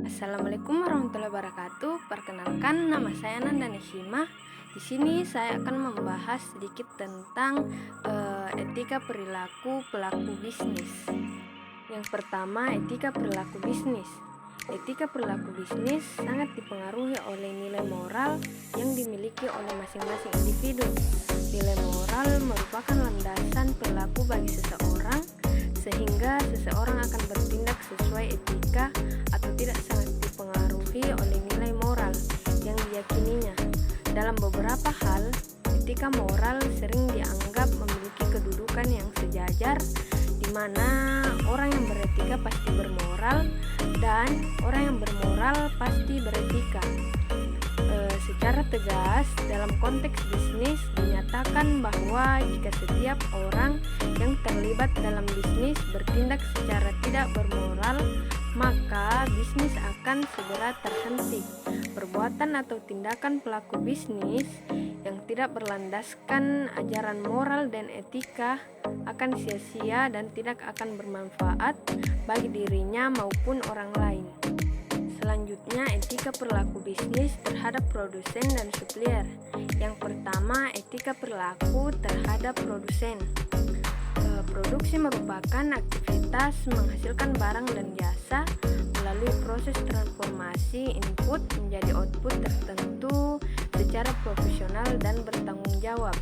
Assalamualaikum warahmatullahi wabarakatuh. Perkenalkan, nama saya Nanda Nishima. Di sini saya akan membahas sedikit tentang etika perilaku pelaku bisnis. Yang pertama, etika perilaku bisnis. Etika perilaku bisnis sangat dipengaruhi oleh nilai moral yang dimiliki oleh masing-masing individu. Nilai moral merupakan landasan perilaku bagi seseorang, sehingga seseorang akan bertindak sesuai etika atau tidak sangat dipengaruhi oleh nilai moral yang diyakininya. Dalam beberapa hal, etika moral sering dianggap memiliki kedudukan yang sejajar, di mana orang yang beretika pasti bermoral dan orang yang bermoral pasti beretika. Secara tegas, dalam konteks bisnis dinyatakan bahwa jika setiap orang yang terlibat dalam bisnis bertindak secara tidak bermoral, maka bisnis akan segera terhenti. Perbuatan atau tindakan pelaku bisnis yang tidak berlandaskan ajaran moral dan etika akan sia-sia dan tidak akan bermanfaat bagi dirinya maupun orang lain. Selanjutnya, etika perilaku bisnis terhadap produsen dan supplier. Yang pertama, etika perilaku terhadap produsen. Produksi merupakan aktivitas menghasilkan barang dan jasa melalui proses transformasi input menjadi output tertentu secara profesional dan bertanggung jawab,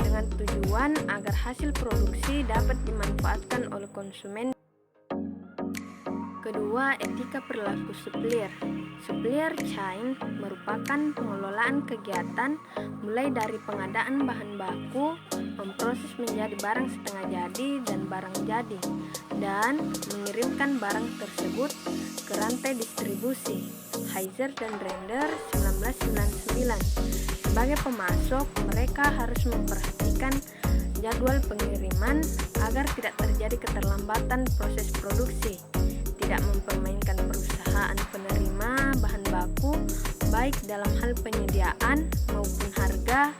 dengan tujuan agar hasil produksi dapat dimanfaatkan oleh konsumen. Kedua, etika perilaku supplier. Supplier chain merupakan pengelolaan kegiatan mulai dari pengadaan bahan baku, memproses menjadi barang setengah jadi dan barang jadi, dan mengirimkan barang tersebut ke rantai distribusi. Heiser dan Render 1999. Sebagai pemasok, mereka harus memperhatikan jadwal pengiriman agar tidak terjadi keterlambatan proses produksi, tidak mempermainkan perusahaan penerima bahan baku baik dalam hal penyediaan maupun harga,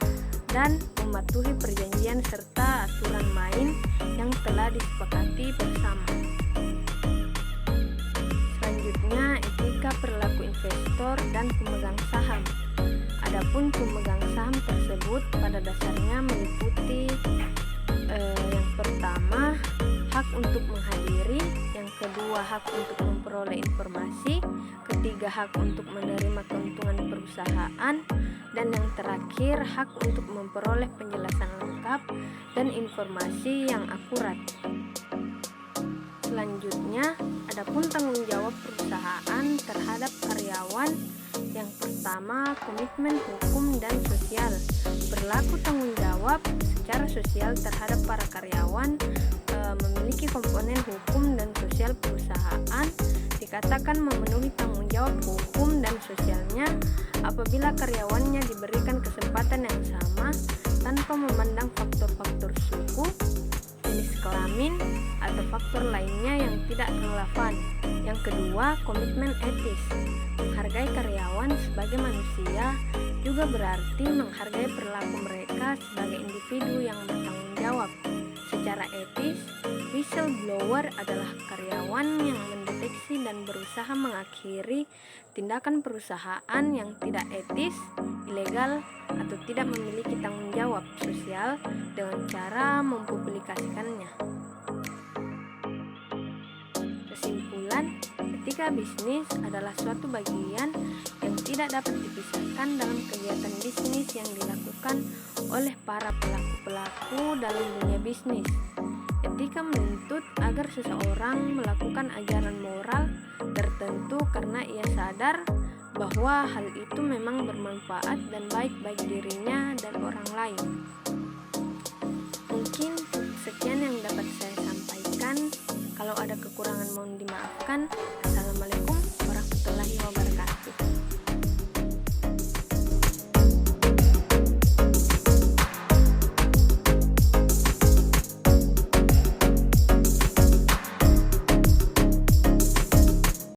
dan mematuhi perjanjian serta aturan main yang telah disepakati bersama. Selanjutnya, etika perilaku investor dan pemegang saham. Adapun pemegang saham tersebut pada dasarnya meliputi yang pertama, hak untuk menghadiri, yang kedua, hak untuk memperoleh informasi, ketiga, hak untuk menerima keuntungan perusahaan, dan yang terakhir, hak untuk memperoleh penjelasan lengkap dan informasi yang akurat. Selanjutnya, adapun tanggung jawab perusahaan terhadap karyawan. Yang pertama, komitmen hukum dan sosial. Berlaku tanggung jawab secara sosial terhadap para karyawan, memiliki komponen hukum dan sosial perusahaan. Dikatakan memenuhi tanggung jawab hukum dan sosialnya apabila karyawannya diberikan kesempatan yang sama tanpa memandang faktor-faktor suku, jenis kelamin, atau faktor lainnya yang tidak relevan. Yang kedua, komitmen etis. Menghargai karyawan sebagai manusia juga berarti menghargai perilaku mereka sebagai individu yang bertanggung jawab. Secara etis, whistleblower adalah karyawan yang mendeteksi dan berusaha mengakhiri tindakan perusahaan yang tidak etis, ilegal, atau tidak memiliki tanggung jawab sosial dengan cara mempublikasikannya. Kesimpulan, etika bisnis adalah suatu bagian yang tidak dapat dipisahkan dalam kegiatan bisnis yang dilakukan oleh para pelaku-pelaku dalam dunia bisnis. Etika menuntut agar seseorang melakukan ajaran moral tertentu karena ia sadar bahwa hal itu memang bermanfaat dan baik bagi dirinya dan orang lain. Mungkin sekian yang dapat saya sampaikan. Kalau ada kekurangan mohon dimaafkan. Assalamualaikum